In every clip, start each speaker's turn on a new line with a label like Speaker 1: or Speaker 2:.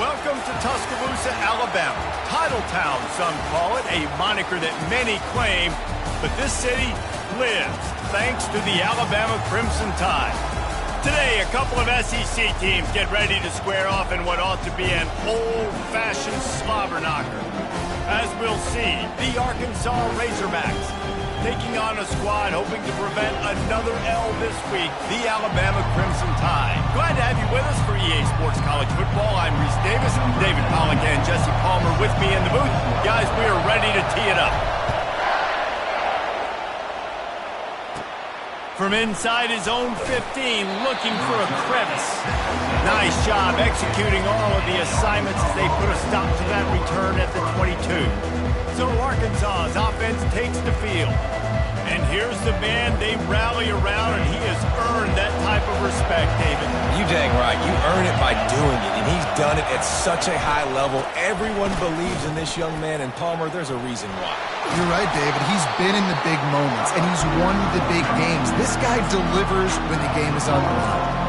Speaker 1: Welcome to Tuscaloosa, Alabama. Title Town, some call it, a moniker that many claim, but this city lives thanks to the Alabama Crimson Tide. Today, a couple of SEC teams get ready to square off in what ought to be an old-fashioned slobber knocker. As we'll see, the Arkansas Razorbacks taking on a squad hoping to prevent another L this week, the Alabama Crimson Tide. Glad to have you with us for EA Sports College Football. I'm Reese Davis, David Pollock and Jesse Palmer with me in the booth. Guys, we are ready to tee it up. From inside his own 15, looking for a crevice. Nice job executing all of the assignments as they put a stop to that return at the 22. So Arkansas's offense takes the field. And here's the man they rally around, and he has earned that type of respect, David.
Speaker 2: You dang right. You earn it by doing it, and he's done it at such a high level. Everyone believes in this young man, and Palmer, there's a reason why.
Speaker 3: You're right, David. He's been in the big moments, and he's won the big games. This guy delivers when the game is on the line.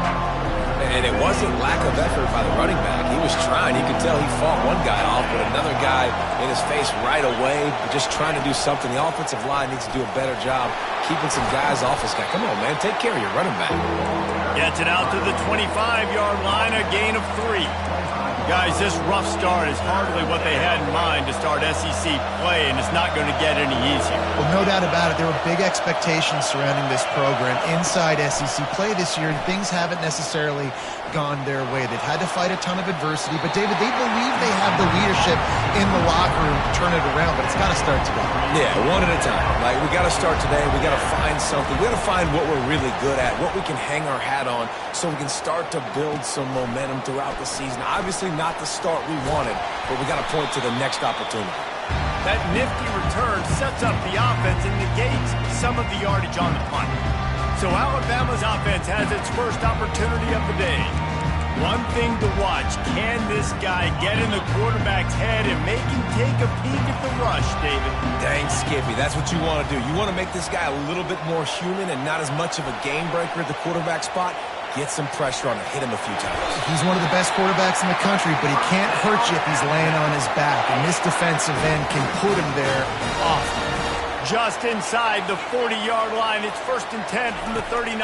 Speaker 2: And it wasn't lack of effort by the running back. He was trying. You could tell he fought one guy off, but another guy in his face right away, just trying to do something. The offensive line needs to do a better job keeping some guys off this guy. Come on, man. Take care of your running back.
Speaker 1: Gets it out to the 25-yard line, a gain of 3. Guys, this rough start is hardly what they had in mind to start SEC play, and it's not going to get any easier.
Speaker 3: Well, no doubt about it. There were big expectations surrounding this program inside SEC play this year, and things haven't necessarily gone their way. They've had to fight a ton of adversity, but, David, they believe they have the leadership in the locker room to turn it around, but it's got to start today.
Speaker 2: Yeah, one at a time. Like, we got to start today. We got to find something. We got to find what we're really good at, what we can hang our hat on, so we can start to build some momentum throughout the season. Obviously, not the start we wanted, but we got to point to the next opportunity.
Speaker 1: That nifty return sets up the offense and negates some of the yardage on the punt. So Alabama's offense has its first opportunity of the day. One thing to watch, can this guy get in the quarterback's head and make him take a peek at the rush, David?
Speaker 2: Dang, Skippy, that's what you want to do. You want to make this guy a little bit more human and not as much of a game breaker at the quarterback spot. Get some pressure on him, hit him a few times.
Speaker 3: He's one of the best quarterbacks in the country, but he can't hurt you if he's laying on his back, and this defensive end can put him there often.
Speaker 1: Just inside the 40-yard line, it's 1st and 10 from the 39.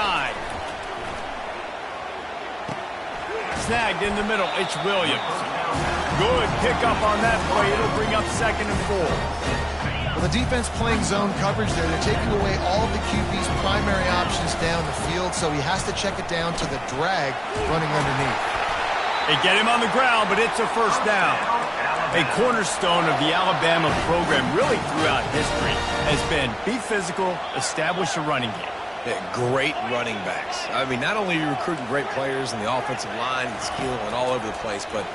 Speaker 1: Snagged in the middle, it's Williams. Good pickup on that play. It'll bring up 2nd and 4.
Speaker 3: Well, the defense playing zone coverage there. They're taking away all of the QB's primary options down the field, so he has to check it down to the drag running underneath.
Speaker 1: They get him on the ground, but it's a 1st down. A cornerstone of the Alabama program really throughout history has been be physical, establish a running game.
Speaker 2: Yeah, great running backs. I mean, not only are you recruiting great players in the offensive line and skill and all over the place, but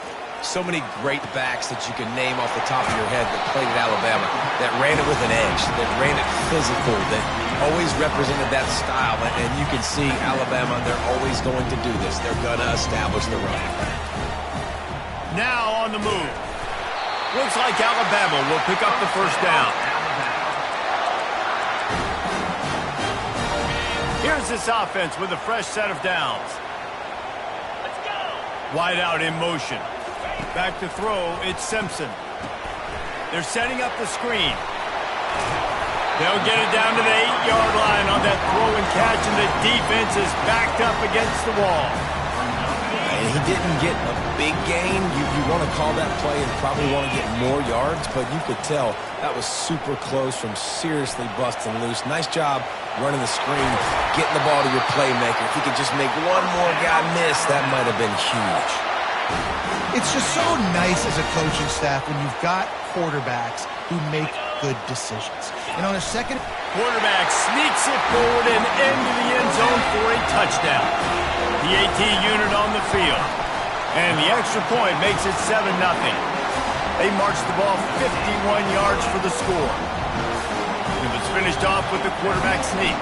Speaker 2: so many great backs that you can name off the top of your head that played at Alabama, that ran it with an edge, that ran it physical, that always represented that style. And you can see Alabama, they're always going to do this. They're going to establish the run.
Speaker 1: Now on the move. Looks like Alabama will pick up the 1st down. Here's this offense with a fresh set of downs. Let's go. Wide out in motion. Back to throw, it's Simpson. They're setting up the screen. They'll get it down to the 8-yard line on that throw and catch, and the defense is backed up against the wall.
Speaker 2: And he didn't get a big gain. You want to call that play and probably want to get more yards, but you could tell that was super close from seriously busting loose. Nice job running the screen, getting the ball to your playmaker. If he could just make one more guy miss, that might have been huge.
Speaker 3: It's just so nice as a coaching staff when you've got quarterbacks who make good decisions. And on a second,
Speaker 1: quarterback sneaks it forward and into the end zone for a touchdown. The AT unit on the field. And the extra point makes it 7-0. They marched the ball 51 yards for the score. It was finished off with the quarterback sneak.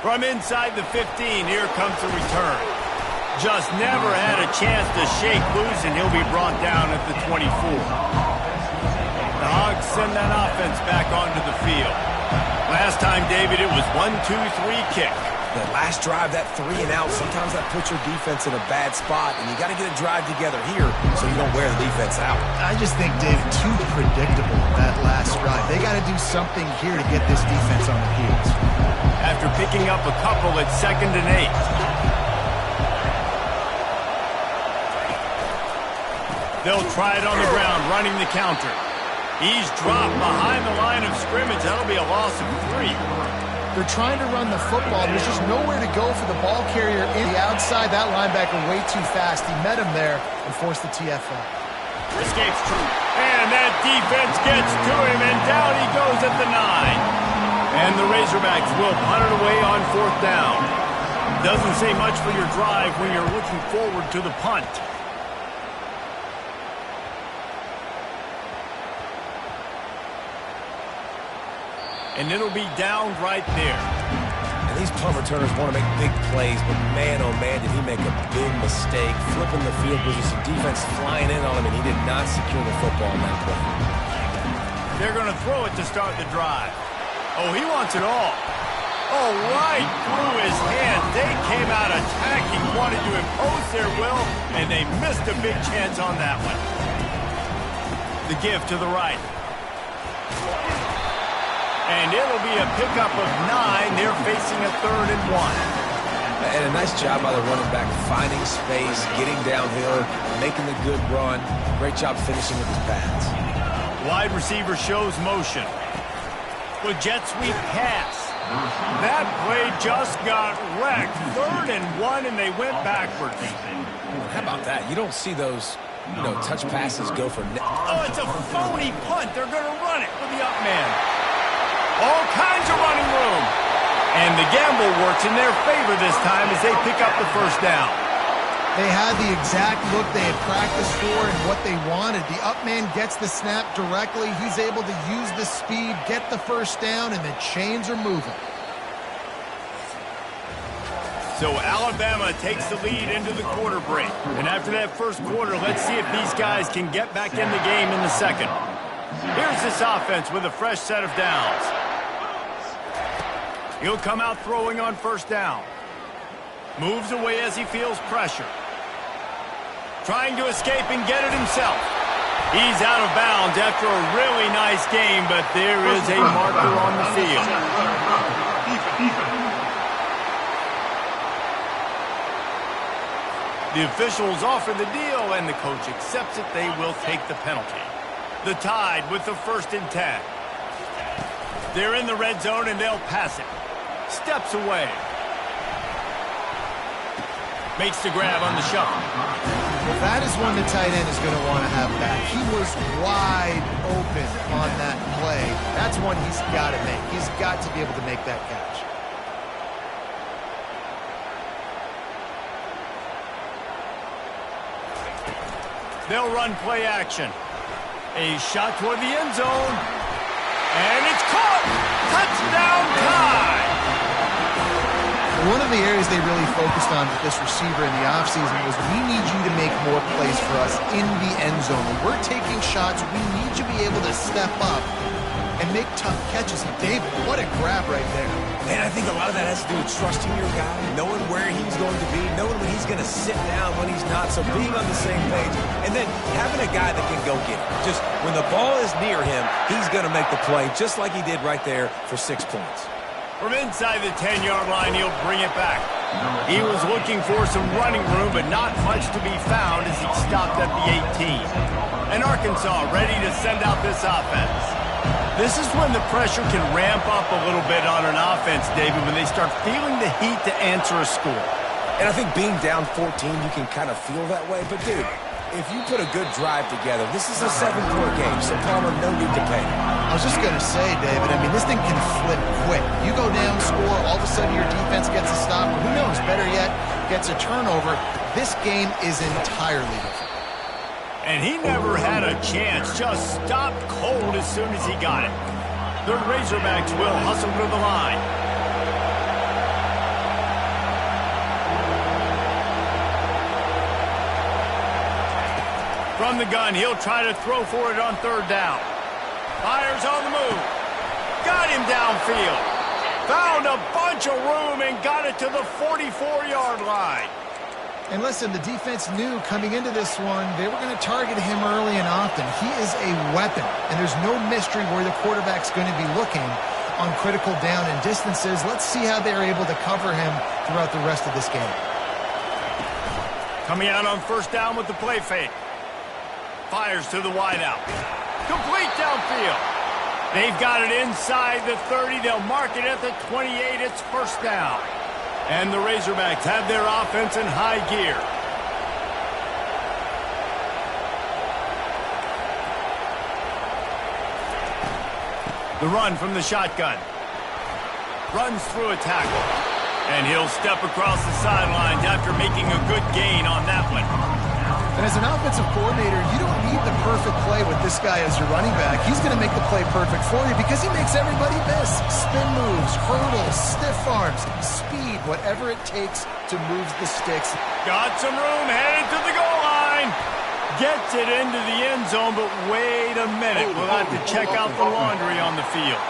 Speaker 1: From inside the 15, here comes the return. Just never had a chance to shake loose, and he'll be brought down at the 24. The Hogs send that offense back onto the field. Last time, David, it was 1-2-3 kick.
Speaker 2: That last drive, that 3 and out, sometimes that puts your defense in a bad spot, and you got to get a drive together here so you don't wear the defense out.
Speaker 3: I just think, David, too predictable that last drive. They got to do something here to get this defense on their heels.
Speaker 1: After picking up a couple at 2nd and 8. They'll try it on the ground, running the counter. He's dropped behind the line of scrimmage. That'll be a loss of 3.
Speaker 3: They're trying to run the football. There's just nowhere to go for the ball carrier in the outside. That linebacker way too fast. He met him there and forced the TFL.
Speaker 1: Escapes true. And that defense gets to him, and down he goes at the 9. And the Razorbacks will punt it away on 4th down. Doesn't say much for your drive when you're looking forward to the punt. And it'll be down right there.
Speaker 2: And these punt returners want to make big plays, but man, oh man, did he make a big mistake. Flipping the field position, defense flying in on him, and he did not secure the football on that play.
Speaker 1: They're going to throw it to start the drive. Oh, he wants it all. Oh, right through his hands. They came out attacking, wanted to impose their will, and they missed a big chance on that one. The give to the right. And it'll be a pickup of 9. They're facing a 3rd and 1.
Speaker 2: And a nice job by the running back, finding space, getting downhill, making the good run. Great job finishing with his pads.
Speaker 1: Wide receiver shows motion. With jet sweep pass. That play just got wrecked. 3rd and 1, and they went backwards.
Speaker 2: How about that? You don't see those, touch passes go for...
Speaker 1: Oh, it's a phony punt. They're going to run it with the up man. All kinds of running room. And the gamble works in their favor this time as they pick up the 1st down.
Speaker 3: They had the exact look they had practiced for and what they wanted. The up man gets the snap directly. He's able to use the speed, get the 1st down, and the chains are moving.
Speaker 1: So Alabama takes the lead into the quarter break. And after that 1st quarter, let's see if these guys can get back in the game in the 2nd. Here's this offense with a fresh set of downs. He'll come out throwing on 1st down. Moves away as he feels pressure. Trying to escape and get it himself. He's out of bounds after a really nice game, but there is a marker on the field. The officials offer the deal, and the coach accepts it. They will take the penalty. The Tide with the 1st and 10. They're in the red zone, and they'll pass it. Steps away. Makes the grab on the shuffle.
Speaker 3: Well, that is one the tight end is going to want to have back. He was wide open on that play. That's one he's got to make. He's got to be able to make that catch.
Speaker 1: They'll run play action. A shot toward the end zone. And it's caught! Touchdown Tide!
Speaker 3: One of the areas they really focused on with this receiver in the offseason was we need you to make more plays for us in the end zone. When we're taking shots, we need you to be able to step up and make tough catches. And David, what a grab right there.
Speaker 2: And I think a lot of that has to do with trusting your guy, knowing where he's going to be, knowing when he's going to sit down, when he's not, so being on the same page, and then having a guy that can go get it. Just when the ball is near him, he's going to make the play, just like he did right there for 6 points.
Speaker 1: From inside the 10-yard line, he'll bring it back. He was looking for some running room, but not much to be found as he stopped at the 18. And Arkansas ready to send out this offense. This is when the pressure can ramp up a little bit on an offense, David, when they start feeling the heat to answer a score.
Speaker 2: And I think being down 14, you can kind of feel that way. But, dude, if you put a good drive together, this is a 7-point game, so Palmer, no need to panic.
Speaker 3: I was just going to say, David, I mean, this thing can flip quick. You go down, score, all of a sudden your defense gets a stop, or who knows, better yet, gets a turnover. This game is entirely different.
Speaker 1: And he never had a chance, just stopped cold as soon as he got it. The Razorbacks will hustle to the line. From the gun, he'll try to throw for it on 3rd down. Fires on the move. Got him downfield. Found a bunch of room and got it to the 44-yard line.
Speaker 3: And listen, the defense knew coming into this one, they were going to target him early and often. He is a weapon, and there's no mystery where the quarterback's going to be looking on critical down and distances. Let's see how they're able to cover him throughout the rest of this game.
Speaker 1: Coming out on first down with the play fake. Fires to the wideout. Complete downfield. They've got it inside the 30. They'll mark it at the 28. It's first down. And the Razorbacks have their offense in high gear. The run from the shotgun. Runs through a tackle. And he'll step across the sidelines after making a good gain on that one.
Speaker 3: And as an offensive coordinator, you don't need the perfect play with this guy as your running back. He's going to make the play perfect for you because he makes everybody miss. Spin moves, hurdles, stiff arms, speed, whatever it takes to move the sticks.
Speaker 1: Got some room, headed to the goal line. Gets it into the end zone, but wait a minute. We'll have to check out the laundry on the field.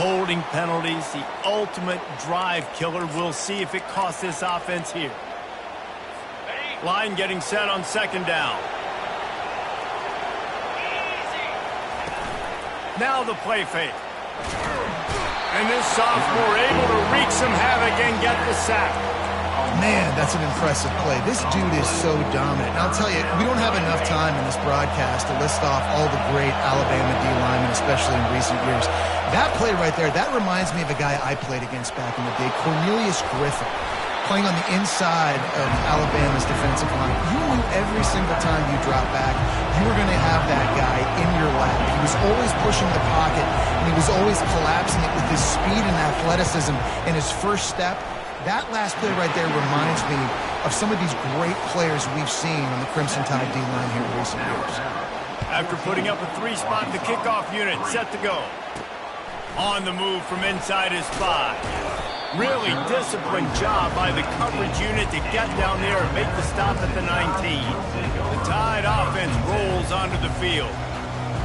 Speaker 1: Holding penalties, the ultimate drive killer. We'll see if it costs this offense here. Line getting set on second down. Now the play fake. And this sophomore able to wreak some havoc and get the sack.
Speaker 3: Man, that's an impressive play. This dude is so dominant. And I'll tell you, we don't have enough time in this broadcast to list off all the great Alabama D linemen, especially in recent years. That play right there, that reminds me of a guy I played against back in the day, Cornelius Griffin, playing on the inside of Alabama's defensive line. You knew every single time you drop back, you were going to have that guy in your lap. He was always pushing the pocket, and he was always collapsing it with his speed and athleticism and his first step. That last play right there reminds me of some of these great players we've seen on the Crimson Tide D-line here in recent years.
Speaker 1: After putting up a three-spot, the kickoff unit set to go. On the move from inside his 5. Really disciplined job by the coverage unit to get down there and make the stop at the 19. The Tide offense rolls onto the field.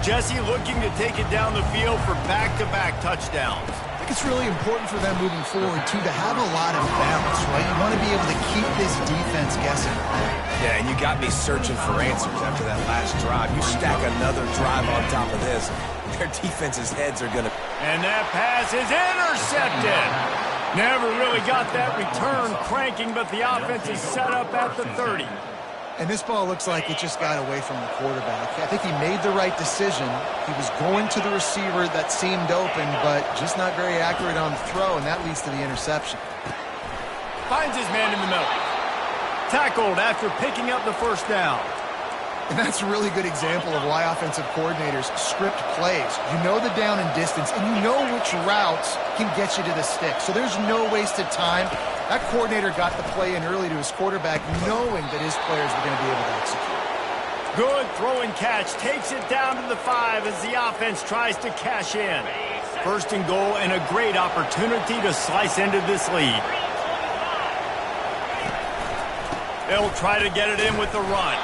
Speaker 1: Jesse looking to take it down the field for back-to-back touchdowns.
Speaker 3: I think it's really important for them moving forward, too, to have a lot of balance, right? You want to be able to keep this defense guessing.
Speaker 2: Yeah, and you got me searching for answers after that last drive. You stack another drive on top of this, their defense's heads are going to...
Speaker 1: And that pass is intercepted. Never really got that return cranking, but the offense is set up at the 30.
Speaker 3: And this ball looks like it just got away from the quarterback. I think he made the right decision. He was going to the receiver that seemed open, but just not very accurate on the throw, and that leads to the interception.
Speaker 1: Finds his man in the middle. Tackled after picking up the first down.
Speaker 3: And that's a really good example of why offensive coordinators script plays. You know the down and distance, and you know which routes can get you to the stick. So there's no wasted time. That coordinator got the play in early to his quarterback, knowing that his players were going to be able to execute.
Speaker 1: Good throw and catch. Takes it down to the 5 as the offense tries to cash in. First and goal and a great opportunity to slice into this lead. They'll try to get it in with the run.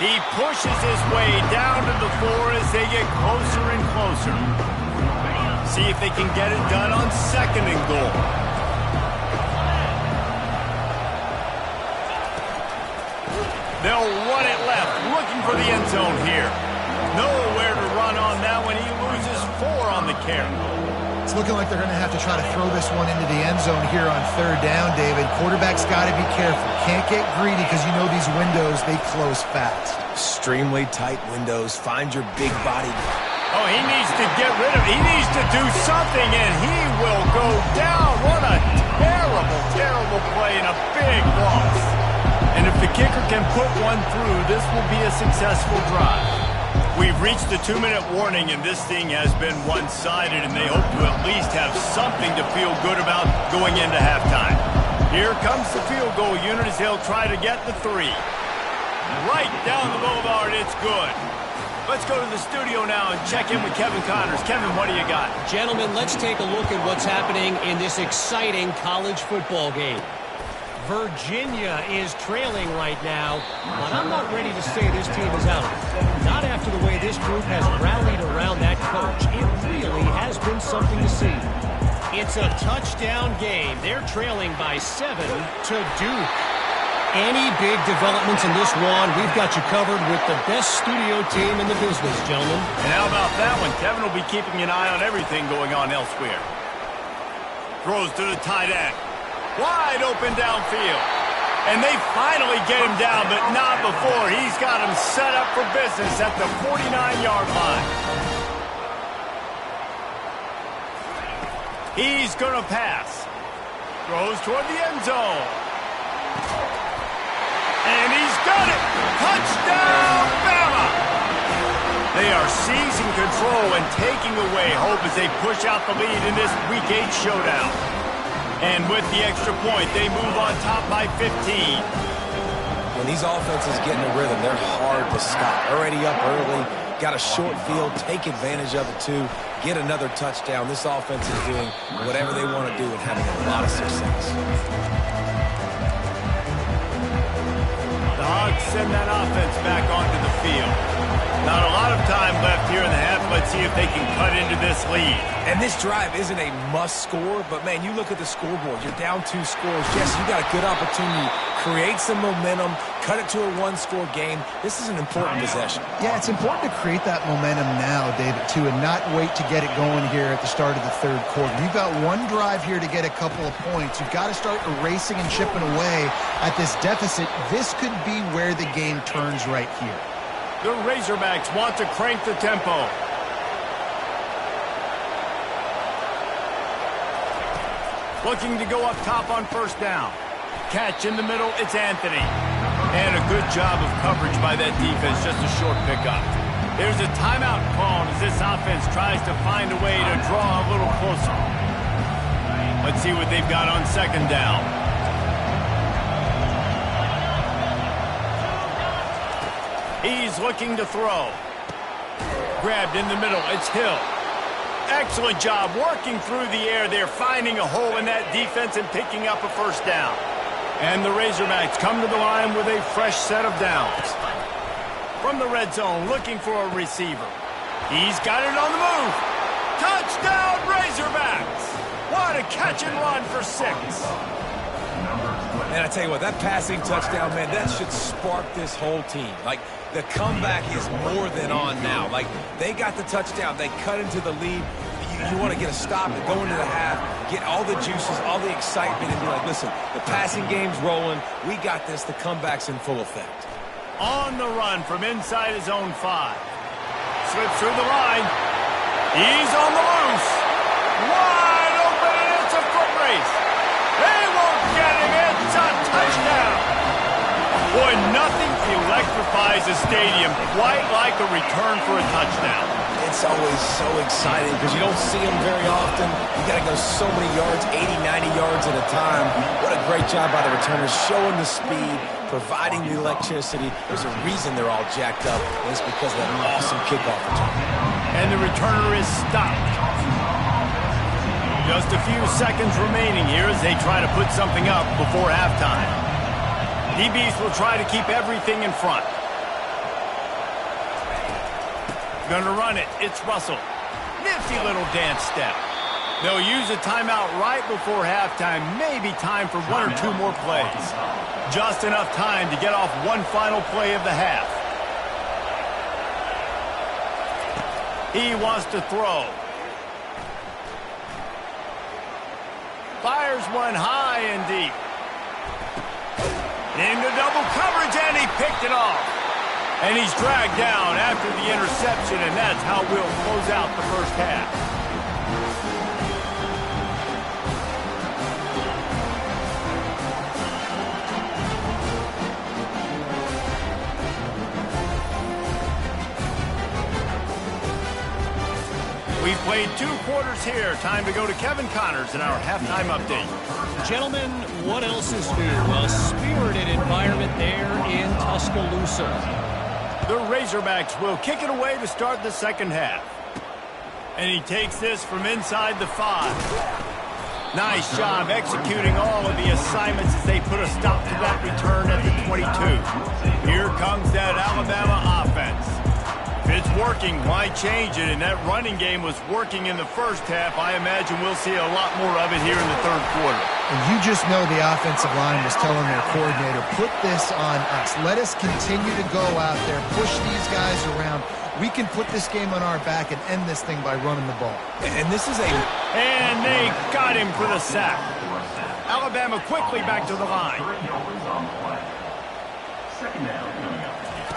Speaker 1: He pushes his way down to the 4 as they get closer and closer. See if they can get it done on second and goal. They'll run it left, looking for the end zone here. Nowhere to run on that one. He loses 4 on the carry.
Speaker 3: It's looking like they're going to have to try to throw this one into the end zone here on third down, David. Quarterback's got to be careful. Can't get greedy because you know these windows, they close fast.
Speaker 2: Extremely tight windows. Find your big body.
Speaker 1: Oh, he needs to get rid of it. He needs to do something, and he will go down. What a terrible, terrible play and a big loss. And if the kicker can put one through, this will be a successful drive. We've reached the 2-minute warning, and this thing has been one-sided, and they hope to at least have something to feel good about going into halftime. Here comes the field goal unit as they'll try to get the 3. Right down the boulevard, it's good. Let's go to the studio now and check in with Kevin Connors. Kevin, what do you got?
Speaker 4: Gentlemen, let's take a look at what's happening in this exciting college football game. Virginia is trailing right now, but I'm not ready to say this team is out. Not after the way this group has rallied around that coach. It really has been something to see. It's a touchdown game. They're trailing by 7 to Duke. Any big developments in this one, we've got you covered with the best studio team in the business, gentlemen.
Speaker 1: And how about that one? Kevin will be keeping an eye on everything going on elsewhere. Throws to the tight end. Wide open downfield. And they finally get him down, but not before. He's got him set up for business at the 49-yard line. He's going to pass. Throws toward the end zone. And he's got it. Touchdown, Bama! They are seizing control and taking away hope as they push out the lead in this Week 8 showdown. And with the extra point, they move on top by 15.
Speaker 2: When these offenses get in a rhythm, they're hard to stop. Already up early, got a short field, take advantage of it too, get another touchdown. This offense is doing whatever they want to do and having a lot of success.
Speaker 1: The Hogs send that offense back onto the field. Not a lot of time left here in the half. Let's see if they can cut into this lead.
Speaker 2: And this drive isn't a must score, but man, you look at the scoreboard. You're down 2 scores. Jesse, you got a good opportunity. Create some momentum. Cut it to a 1-score game. This is an important possession.
Speaker 3: Yeah, it's important to create that momentum now, David, too, and not wait to get it going here at the start of the third quarter. You've got one drive here to get a couple of points. You've got to start erasing and chipping away at this deficit. This could be where the game turns right here.
Speaker 1: The Razorbacks want to crank the tempo. Looking to go up top on first down. Catch in the middle, it's Anthony. And a good job of coverage by that defense, just a short pickup. There's a timeout called as this offense tries to find a way to draw a little closer. Let's see what they've got on second down. He's looking to throw. Grabbed in the middle, it's Hill. Excellent job working through the air there, finding a hole in that defense and picking up a first down. And the Razorbacks come to the line with a fresh set of downs. From the red zone, looking for a receiver. He's got it on the move. Touchdown, Razorbacks! What a catch and run for 6.
Speaker 2: And I tell you what, that passing touchdown, man, that should spark this whole team. Like, the comeback is more than on now. Like, they got the touchdown. They cut into the lead. You want to get a stop and go into the half, get all the juices, all the excitement, and be like, listen, the passing game's rolling. We got this. The comeback's in full effect.
Speaker 1: On the run from inside his own 5. Slips through the line. He's on the loose. Wide open, and it's a foot race. They won't get him. It's a touchdown. Boy, nothing electrifies a stadium quite like a return for a touchdown.
Speaker 2: It's always so exciting because you don't see them very often. You got to go so many yards, 80, 90 yards at a time. What a great job by the returners, showing the speed, providing the electricity. There's a reason they're all jacked up, and it's because of that awesome kickoff return.
Speaker 1: And the returner is stopped. Just a few seconds remaining here as they try to put something up before halftime. DBs will try to keep everything in front. Going to run it. It's Russell. Nifty little dance step. They'll use a timeout right before halftime. Maybe time for 1 or 2 more plays. Just enough time to get off one final play of the half. He wants to throw. Fires one high and deep. Into double coverage, and he picked it off. And he's dragged down after the interception, and that's how we'll close out the first half. We've played 2 quarters here. Time to go to Kevin Connors in our halftime update.
Speaker 4: Gentlemen, what else is new? A spirited environment there in Tuscaloosa.
Speaker 1: The Razorbacks will kick it away to start the second half. And he takes this from inside the 5. Nice job executing all of the assignments as they put a stop to that return at the 22. Here comes that Alabama offense. If it's working, working, why change it? And that running game was working in the first half. I imagine we'll see a lot more of it here in the third quarter.
Speaker 3: And you just know the offensive line was telling their coordinator, put this on us. Let us continue to go out there, push these guys around. We can put this game on our back and end this thing by running the ball.
Speaker 2: And this is
Speaker 1: And they got him for the sack. Alabama quickly back to the line.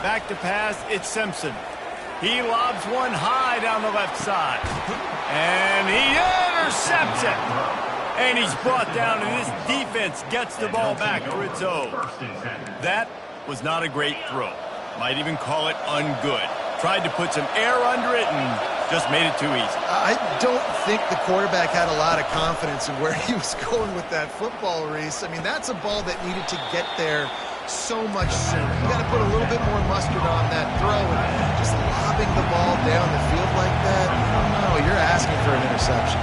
Speaker 1: Back to pass, it's Simpson. He lobs one high down the left side. And he intercepts it. And he's brought down, and this defense gets the ball back for its own. That was not a great throw. Might even call it ungood. Tried to put some air under it and just made it too easy.
Speaker 3: I don't think the quarterback had a lot of confidence in where he was going with that football, Reese. I mean, that's a ball that needed to get there so much sooner. You got to put a little bit more mustard on that throw, and just lobbing the ball down the field like that, I don't know. You're asking for an interception.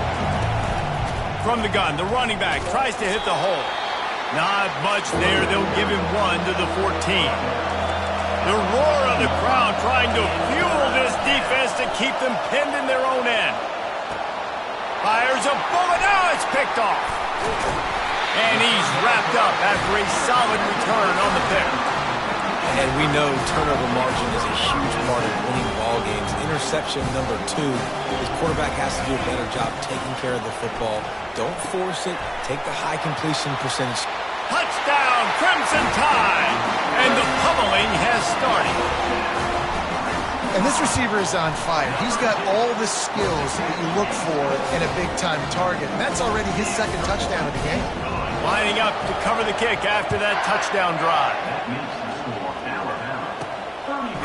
Speaker 1: From the gun, the running back tries to hit the hole. Not much there. They'll give him one to the 14. The roar of the crowd trying to fuel this defense to keep them pinned in their own end. Fires a bullet. Now it's picked off. And he's wrapped up after a solid return on the pick.
Speaker 2: And we know turnover margin is a huge part of winning ball games. Interception number 2. His quarterback has to do a better job taking care of the football. Don't force it. Take the high completion percentage.
Speaker 1: Touchdown, Crimson Tide! And the pummeling has started.
Speaker 3: And this receiver is on fire. He's got all the skills that you look for in a big-time target. And that's already his second touchdown of the game.
Speaker 1: Lining up to cover the kick after that touchdown drive.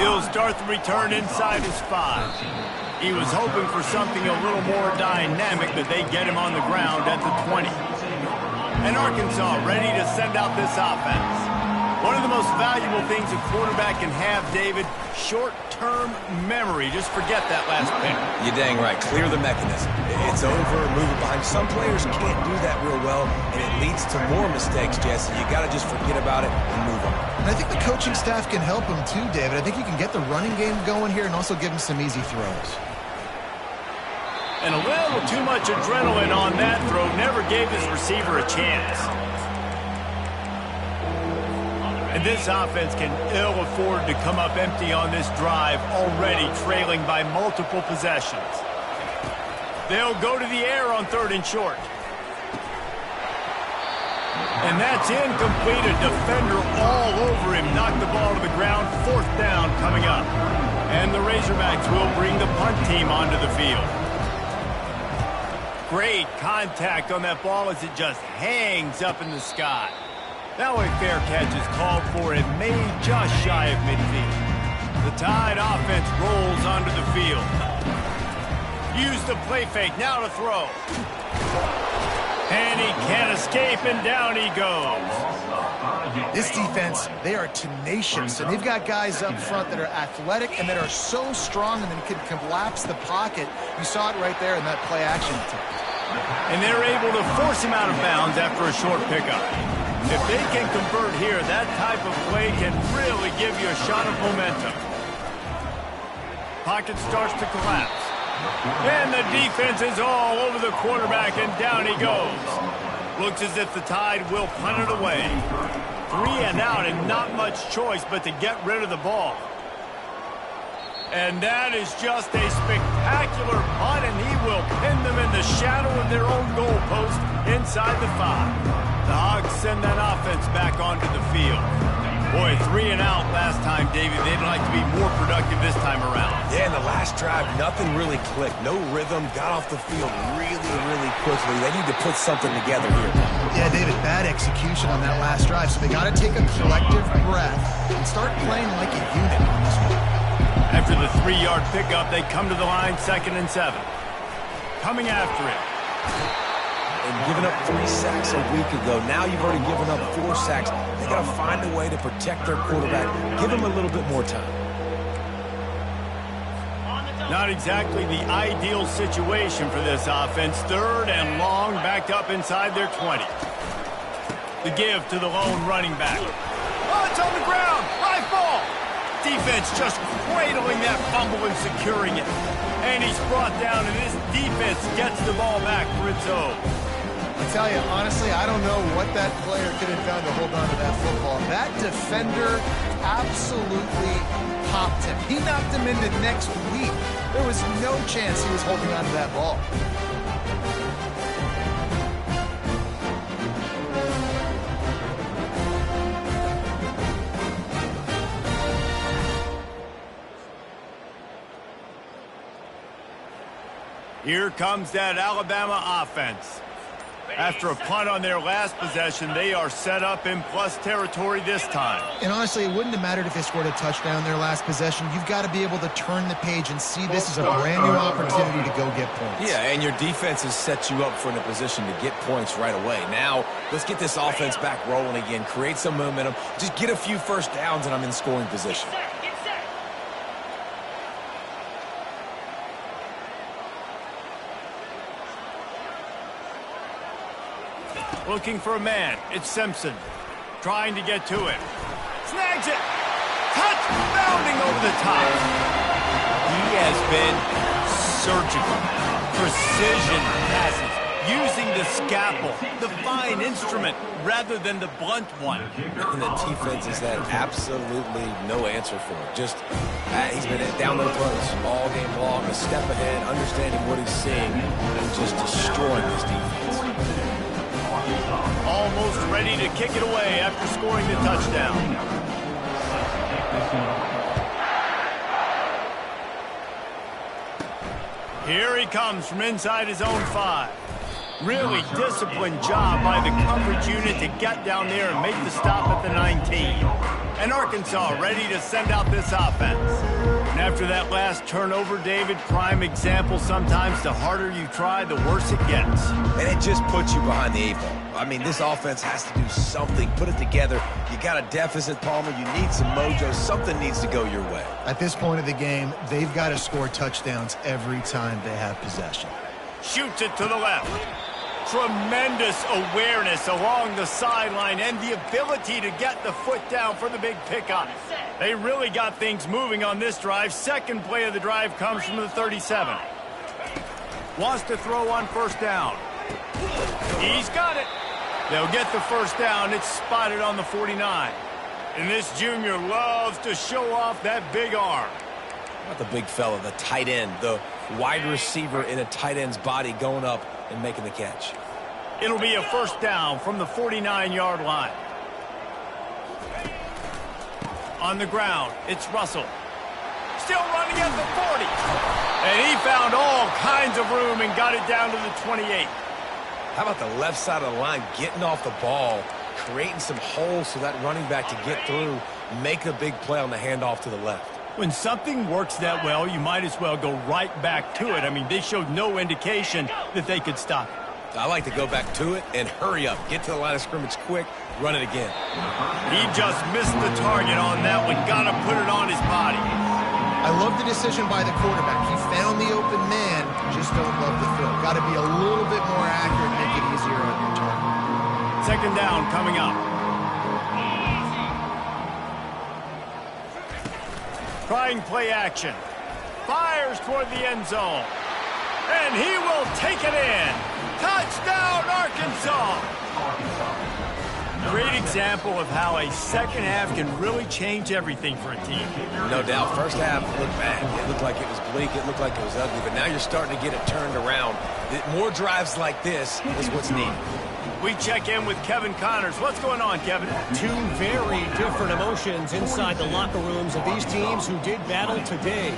Speaker 1: He'll start the return inside his 5. He was hoping for something a little more dynamic, but they get him on the ground at the 20. And Arkansas ready to send out this offense. One of the most valuable things a quarterback can have, David, short-term memory. Just forget that last pick.
Speaker 2: You're dang right. Clear the mechanism. It's over, move it behind. Some players can't do that real well, and it leads to more mistakes, Jesse. You got to just forget about it and move on.
Speaker 3: And I think the coaching staff can help him too, David. I think you can get the running game going here and also give him some easy throws.
Speaker 1: And a little too much adrenaline on that throw. Never gave his receiver a chance. And this offense can ill afford to come up empty on this drive, already trailing by multiple possessions. They'll go to the air on 3rd and short. And that's incomplete. A defender all over him. Knocked the ball to the ground. 4th down coming up. And the Razorbacks will bring the punt team onto the field. Great contact on that ball as it just hangs up in the sky. Now a fair catch is called for and made just shy of midfield. The Tide offense rolls onto the field. Use the play fake, now to throw. And he can't escape, and down he goes.
Speaker 3: This defense, they are tenacious, and they've got guys up front that are athletic and that are so strong and then can collapse the pocket. You saw it right there in that play action attempt.
Speaker 1: And they're able to force him out of bounds after a short pickup. If they can convert here, that type of play can really give you a shot of momentum. Pocket starts to collapse. And the defense is all over the quarterback, and down he goes. Looks as if the Tide will punt it away. 3 and out, and not much choice but to get rid of the ball. And that is just a spectacular punt, and he will pin them in the shadow of their own goalpost inside the 5. The Hogs send that offense back onto the field. Boy, 3 and out last time, David. They'd like to be more productive this time around.
Speaker 2: Yeah, in the last drive, nothing really clicked. No rhythm, got off the field really, really quickly. They need to put something together here.
Speaker 3: Yeah, David, bad execution on that last drive, so they got to take a collective breath and start playing like a unit on this one.
Speaker 1: After the 3-yard pickup, they come to the line, 2nd and 7. Coming after it.
Speaker 2: And giving up 3 sacks a week ago. Now you've already given up 4 sacks. They got to find a way to protect their quarterback. Give him a little bit more time.
Speaker 1: Not exactly the ideal situation for this offense. 3rd and long, backed up inside their 20. The give to the lone running back. Oh, it's on the ground. High ball. defense just cradling that fumble and securing it. And he's brought down, and this defense gets the ball back for its own.
Speaker 3: I tell you, honestly, I don't know what that player could have done to hold on to that football. That defender absolutely popped him. He knocked him into next week. There was no chance he was holding on to that ball.
Speaker 1: Here comes that Alabama offense. After a punt on their last possession, they are set up in plus territory this time.
Speaker 3: And honestly, it wouldn't have mattered if they scored a touchdown their last possession. You've got to be able to turn the page and see this as a brand new opportunity to go get points.
Speaker 2: Yeah, and your defense has set you up for in a position to get points right away. Now, let's get this offense back rolling again, create some momentum, just get a few first downs, and I'm in scoring position.
Speaker 1: Looking for a man. It's Simpson. Trying to get to it. Snags it. Touch, bounding over the top. He has been surgical. Precision passes. Using the scalpel, the fine instrument, rather than the blunt one.
Speaker 2: And the defense has had absolutely no answer for it. Just, he's been down their throats all game long, a step ahead, understanding what he's seeing, and just destroying this defense.
Speaker 1: Almost ready to kick it away after scoring the touchdown. Here he comes from inside his own 5. Really disciplined job by the coverage unit to get down there and make the stop at the 19. And Arkansas ready to send out this offense. And after that last turnover, David, prime example, sometimes the harder you try, the worse it gets.
Speaker 2: And it just puts you behind the 8 ball. I mean, this offense has to do something, put it together. You got a deficit, Palmer. You need some mojo. Something needs to go your way.
Speaker 3: At this point of the game, they've got to score touchdowns every time they have possession.
Speaker 1: Shoots it to the left. Tremendous awareness along the sideline and the ability to get the foot down for the big pickup. They really got things moving on this drive. Second play of the drive comes from the 37. Wants to throw on first down. He's got it. They'll get the first down. It's spotted on the 49. And this junior loves to show off that big arm.
Speaker 2: Not the big fella, the tight end, the wide receiver in a tight end's body going up and making the catch.
Speaker 1: It'll be a first down from the 49-yard line. On the ground, it's Russell. Still running at the 40. And he found all kinds of room and got it down to the 28.
Speaker 2: How about the left side of the line getting off the ball, creating some holes for that running back to get through, make a big play on the handoff to the left.
Speaker 1: When something works that well, you might as well go right back to it. I mean, they showed no indication that they could stop it.
Speaker 2: I like to go back to it and hurry up. Get to the line of scrimmage quick, run it again.
Speaker 1: He just missed the target on that one. Got to put it on his body.
Speaker 3: I love the decision by the quarterback. He found the open man, just don't love the throw. Got to be a little bit more accurate, make it easier on your target.
Speaker 1: Second down coming up. Trying play action. Fires toward the end zone. And he will take it in. Touchdown, Arkansas! Great example of how a second half can really change everything for a team.
Speaker 2: No doubt. First half looked bad. It looked like it was bleak. It looked like it was ugly. But now you're starting to get it turned around. More drives like this is what's needed.
Speaker 1: We check in with Kevin Connors. What's going on, Kevin?
Speaker 4: Two very different emotions inside the locker rooms of these teams who did battle today.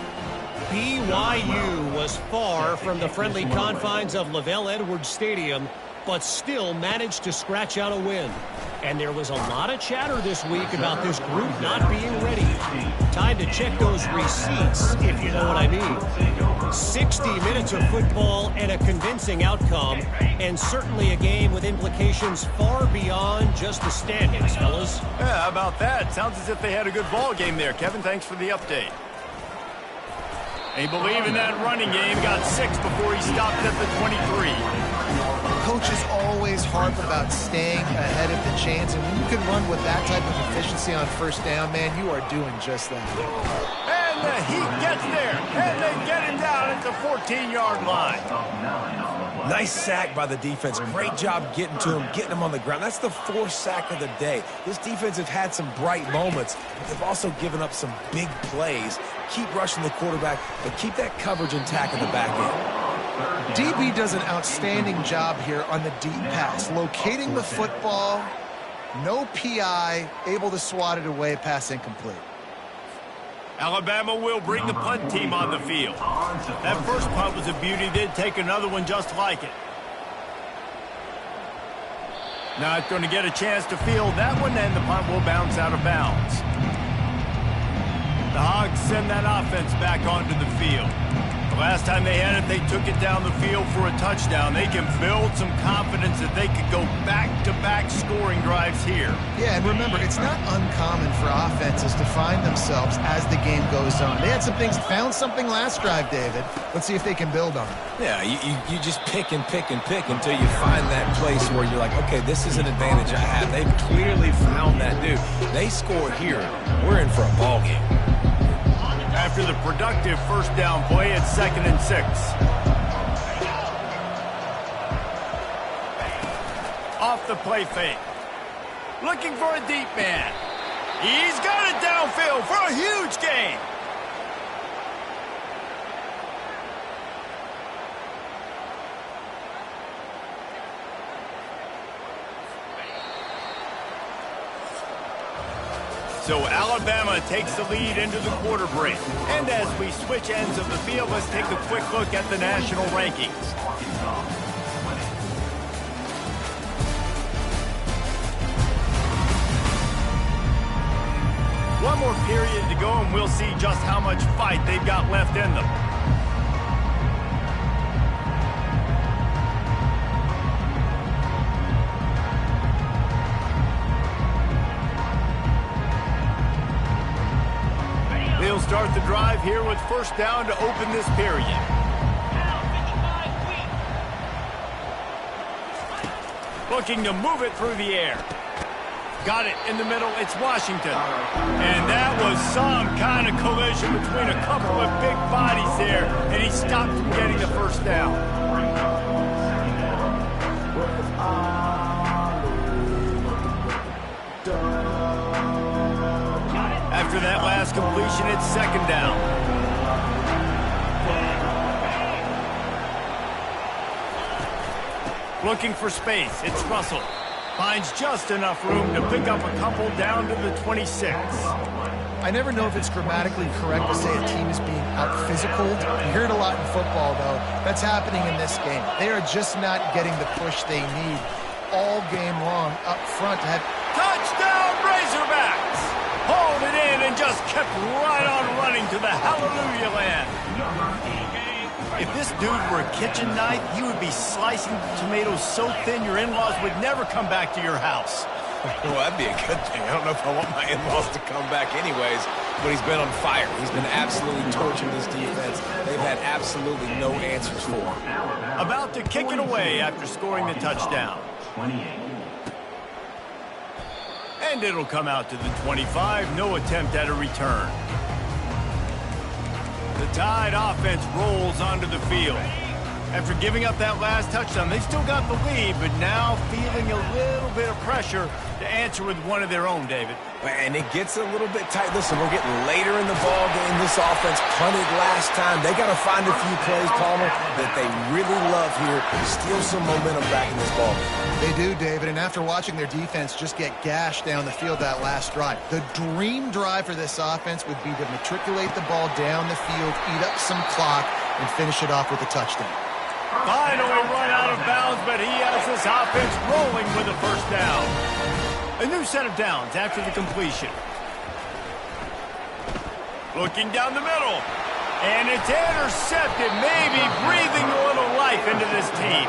Speaker 4: BYU was far from the friendly confines of LaVell Edwards Stadium, but still managed to scratch out a win. And there was a lot of chatter this week about this group not being ready. Time to check those receipts, if you know what I mean. 60 minutes of football and a convincing outcome, and certainly a game with implications far beyond just the standings, fellas.
Speaker 1: Yeah, how about that? Sounds as if they had a good ball game there. Kevin, thanks for the update. They believe in that running game. Got 6 before he stopped at the 23.
Speaker 3: Coaches always harp about staying ahead of the chains, and when you can run with that type of efficiency on first down, man, you are doing just that.
Speaker 1: And the Heat gets there, and they get him down at the 14-yard line.
Speaker 2: Nice sack by the defense. Great job getting to him, getting him on the ground. That's the 4th sack of the day. This defense has had some bright moments, but they've also given up some big plays. Keep rushing the quarterback, but keep that coverage intact in the back end.
Speaker 3: DB does an outstanding job here on the deep pass, locating the football, no PI, able to swat it away, pass incomplete.
Speaker 1: Alabama will bring the punt team on the field. That first punt was a beauty. They'd take another one just like it. Not going to get a chance to field that one, and the punt will bounce out of bounds. The Hogs send that offense back onto the field. The last time they had it, they took it down the field for a touchdown. They can build some confidence that they could go back-to-back scoring drives here.
Speaker 3: Yeah, and remember, it's not uncommon for offenses to find themselves as the game goes on. They had some things, found something last drive, David. Let's see if they can build on it.
Speaker 2: Yeah, you just pick and pick and pick until you find that place where you're like, okay, this is an advantage I have. They've clearly found that dude. They score here. We're in for a ball game.
Speaker 1: After the productive first down play, it's 2nd and 6. Off the play fake. Looking for a deep man. He's got it downfield for a huge gain. So Alabama takes the lead into the quarter break. And as we switch ends of the field, let's take a quick look at the national rankings. One more period to go, and we'll see just how much fight they've got left in them. They'll start the drive here with first down to open this period. Looking to move it through the air. Got it in the middle. It's Washington. And that was some kind of collision between a couple of big bodies there, and he stopped from getting the first down. After that last completion, it's 2nd down. Looking for space. It's Russell. Finds just enough room to pick up a couple down to the 26.
Speaker 3: I never know if it's grammatically correct to say a team is being out-physicaled. You hear it a lot in football, though. That's happening in this game. They are just not getting the push they need all game long up front to have...
Speaker 1: Touchdown, Razorbacks! Hauled it in and just kept right on running to the hallelujah land. If this dude were a kitchen knife, he would be slicing tomatoes so thin your in-laws would never come back to your house.
Speaker 2: Well, that'd be a good thing. I don't know if I want my in-laws to come back anyways, but he's been on fire. He's been absolutely torching this defense. They've had absolutely no answers for him.
Speaker 1: About to kick it away after scoring the touchdown.
Speaker 5: 28.
Speaker 1: And it'll come out to the 25. No attempt at a return. The Tide offense rolls onto the field. After giving up that last touchdown, they've still got the lead, but now feeling a little bit of pressure to answer with one of their own, David.
Speaker 2: And it gets a little bit tight. Listen, we're getting later in the ball game. This offense punted last time. They got to find a few plays, Palmer, that they really love here to steal some momentum back in this ball game.
Speaker 3: They do, David, and after watching their defense just get gashed down the field that last drive, the dream drive for this offense would be to matriculate the ball down the field, eat up some clock, and finish it off with a touchdown.
Speaker 1: Finally run out of bounds, but he has this offense rolling with a first down. A new set of downs after the completion. Looking down the middle. And it's intercepted, maybe breathing a little life into this team.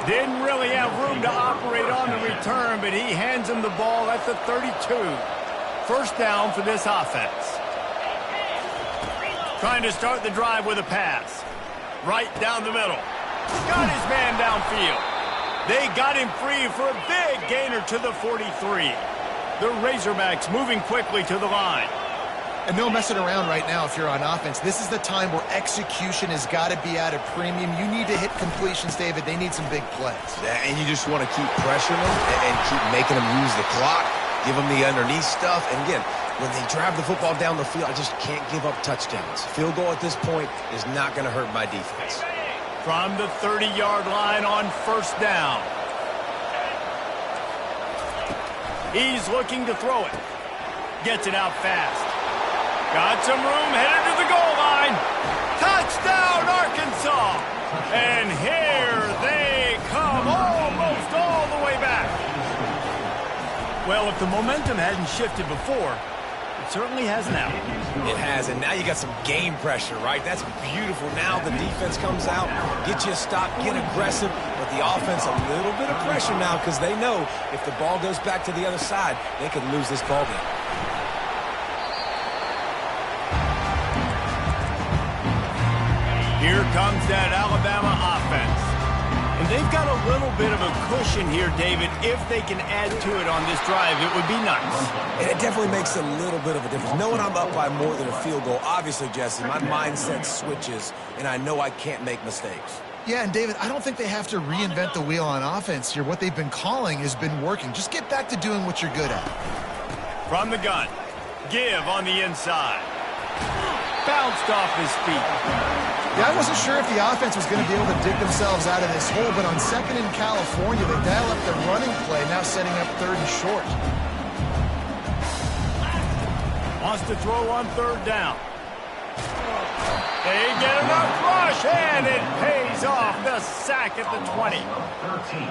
Speaker 1: Didn't really have room to operate on the return, but he hands him the ball at the 32. First down for this offense. Trying to start the drive with a pass. Right down the middle. Got his man downfield. They got him free for a big gainer to the 43. The Razorbacks moving quickly to the line.
Speaker 3: And no messing around right now if you're on offense. This is the time where execution has got to be at a premium. You need to hit completions, David. They need some big plays.
Speaker 2: Yeah, and you just want to keep pressuring them and keep making them use the clock, give them the underneath stuff. And again, when they drive the football down the field, I just can't give up touchdowns. Field goal at this point is not going to hurt my defense.
Speaker 1: From the 30-yard line on first down. He's looking to throw it. Gets it out fast. Got some room, headed to the goal line. Touchdown, Arkansas. And here they come, almost all the way back. Well, if the momentum hadn't shifted before, it certainly has now.
Speaker 2: It has, and now you got some game pressure, right? That's beautiful. Now the defense comes out, get you a stop, get aggressive, but the offense a little bit of pressure now because they know if the ball goes back to the other side, they could lose this ball game.
Speaker 1: Here comes that Alabama offense. And they've got a little bit of a cushion here, David. If they can add to it on this drive, it would be nice.
Speaker 2: And it definitely makes a little bit of a difference. Knowing I'm up by more than a field goal, obviously, Jesse, my mindset switches, and I know I can't make mistakes.
Speaker 3: Yeah, and David, I don't think they have to reinvent the wheel on offense here. What they've been calling has been working. Just get back to doing what you're good at.
Speaker 1: From the gun. Give on the inside. Bounced off his feet.
Speaker 3: Yeah, I wasn't sure if the offense was going to be able to dig themselves out of this hole, but on second in California, they dial up the running play, now setting up third and short.
Speaker 1: Wants to throw on third down. They get enough rush, and it pays off. The sack at the 20.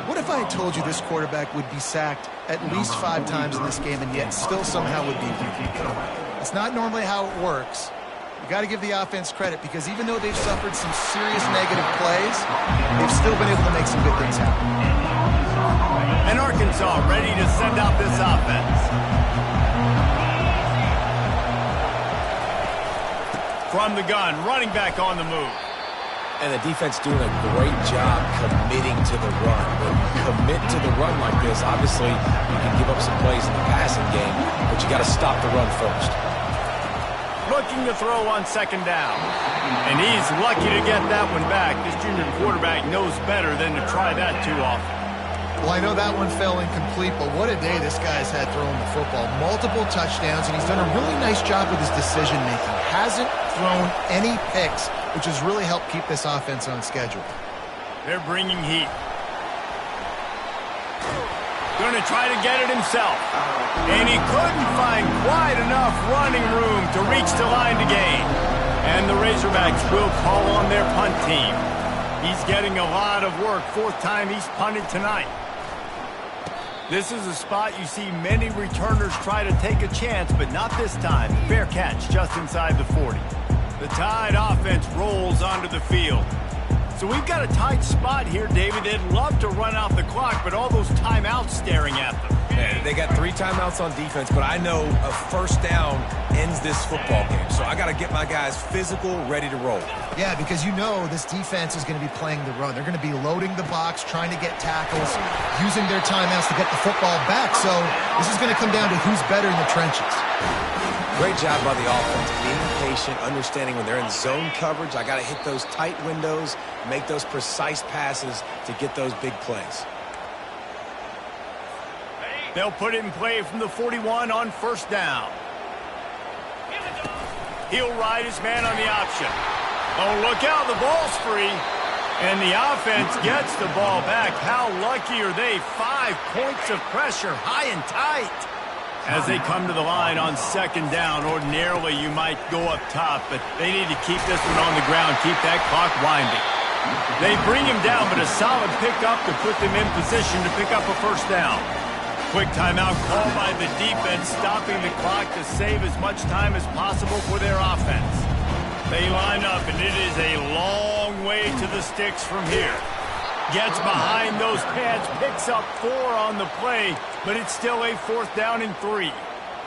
Speaker 3: What if I had told you this quarterback would be sacked at least 5 times in this game and yet still somehow would be here? It's not normally how it works. You got to give the offense credit because even though they've suffered some serious negative plays, they've still been able to make some good things happen.
Speaker 1: And Arkansas ready to send out this offense. From the gun, running back on the move.
Speaker 2: And the defense doing a great job committing to the run. When you commit to the run like this, obviously you can give up some plays in the passing game, but you got to stop the run first.
Speaker 1: Looking to throw on second down. And he's lucky to get that one back. This junior quarterback knows better than to try that too often.
Speaker 3: Well, I know that one fell incomplete, but what a day this guy's had throwing the football. Multiple touchdowns, and he's done a really nice job with his decision-making. Hasn't thrown any picks, which has really helped keep this offense on schedule.
Speaker 1: They're bringing heat. Going to try to get it himself. And he couldn't find quite enough running room to reach the line to gain. And the Razorbacks will call on their punt team. He's getting a lot of work. 4th time he's punted tonight. This is a spot you see many returners try to take a chance, but not this time. Fair catch just inside the 40. The Tide offense rolls onto the field. So we've got a tight spot here, David. They'd love to run out the clock, but all those timeouts staring at them.
Speaker 2: Yeah, they got 3 timeouts on defense, but I know a first down ends this football game. So I got to get my guys physical, ready to roll.
Speaker 3: Yeah, because you know this defense is going to be playing the run. They're going to be loading the box, trying to get tackles, using their timeouts to get the football back. So this is going to come down to who's better in the trenches.
Speaker 2: Great job by the offense, being patient, understanding when they're in zone coverage. I got to hit those tight windows, make those precise passes to get those big plays.
Speaker 1: They'll put it in play from the 41 on first down. He'll ride his man on the option. Oh, look out, the ball's free. And the offense gets the ball back. How lucky are they? 5 points of pressure, high and tight. As they come to the line on second down, ordinarily you might go up top, but they need to keep this one on the ground, keep that clock winding. They bring him down, but a solid pickup to put them in position to pick up a first down. Quick timeout call by the defense, stopping the clock to save as much time as possible for their offense. They line up, and it is a long way to the sticks from here. Gets behind those pads, picks up 4 on the play, but it's still a 4th down and 3.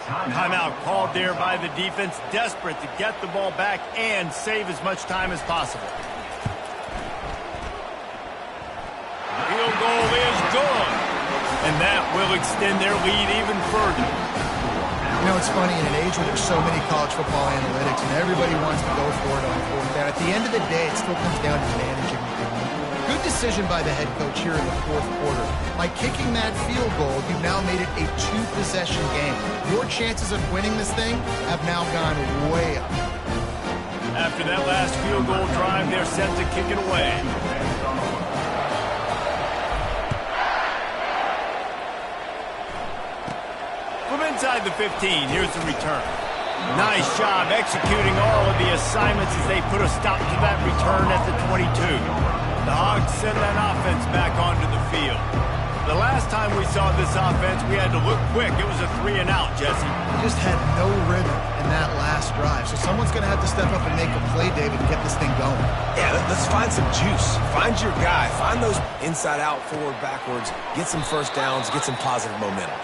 Speaker 1: Timeout called there by the defense, desperate to get the ball back and save as much time as possible. Field goal is good. And that will extend their lead even further.
Speaker 3: You know, it's funny, in an age where there's so many college football analytics and everybody wants to go for it on fourth down, at the end of the day, it still comes down to managing the game. Good decision by the head coach here in the fourth quarter. By kicking that field goal, you've now made it a two-possession game. Your chances of winning this thing have now gone way up.
Speaker 1: After that last field goal drive, they're set to kick it away. From inside the 15, here's the return. Nice job executing all of the assignments as they put a stop to that return at the 22. The Hogs send that offense back onto the field. The last time we saw this offense, we had to look quick. It was a 3-and-out, Jesse.
Speaker 3: Just had no rhythm in that last drive. So someone's going to have to step up and make a play, David, to get this thing going.
Speaker 2: Yeah, let's find some juice. Find your guy. Find those inside out, forward, backwards. Get some first downs. Get some positive momentum.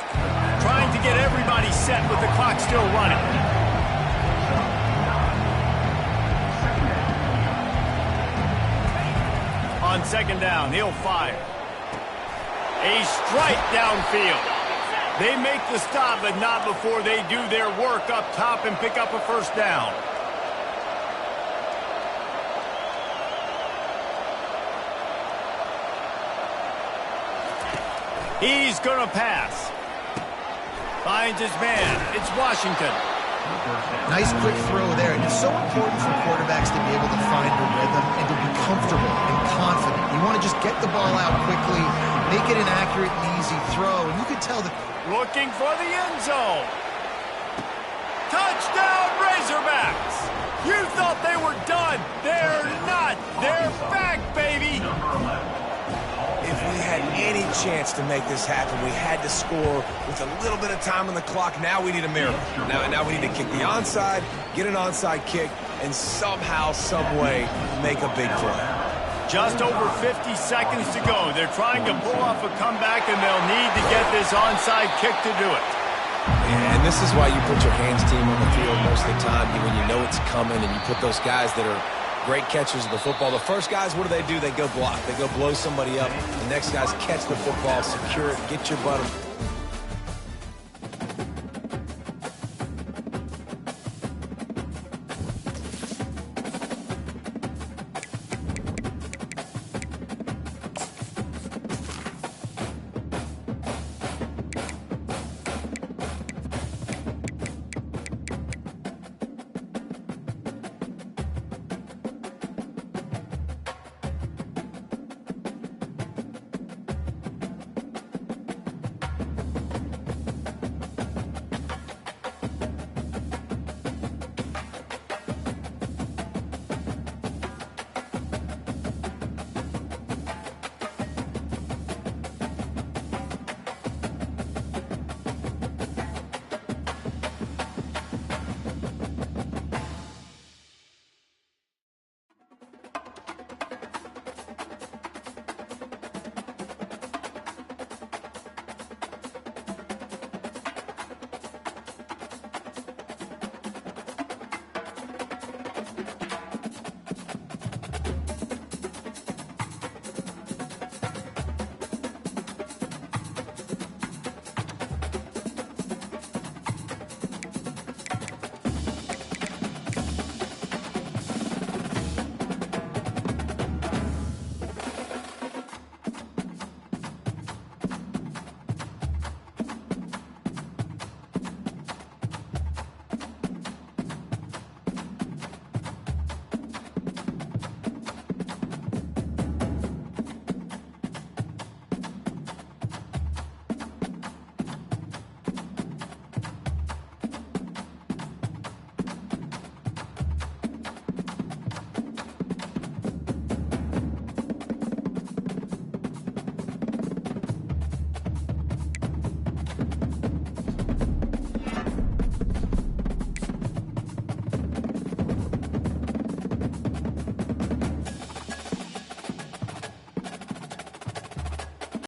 Speaker 1: Trying to get everybody set with the clock still running. On second down, he'll fire. A strike downfield. They make the stop, but not before they do their work up top and pick up a first down. He's going to pass. Finds his man. It's Washington.
Speaker 3: Nice quick throw there. And it's so important for quarterbacks to be able to find the rhythm and to be comfortable and confident. You want to just get the ball out quickly, make it an accurate and easy throw. And you can tell that...
Speaker 1: Looking for the end zone. Touchdown, Razorbacks. You thought they were done. They're not. They're back, baby.
Speaker 2: If we had any chance to make this happen, we had to score with a little bit of time on the clock. Now we need a miracle. Now we need to kick the onside, get an onside kick, and somehow, some way, make a big play.
Speaker 1: Just over 50 seconds to go. They're trying to pull off a comeback, and they'll need to get this onside kick to do it.
Speaker 2: And this is why you put your hands team on the field most of the time, when you know it's coming, and you put those guys that are great catchers of the football. The first guys, what do? They go block. They go blow somebody up. The next guys catch the football, secure it, get your butt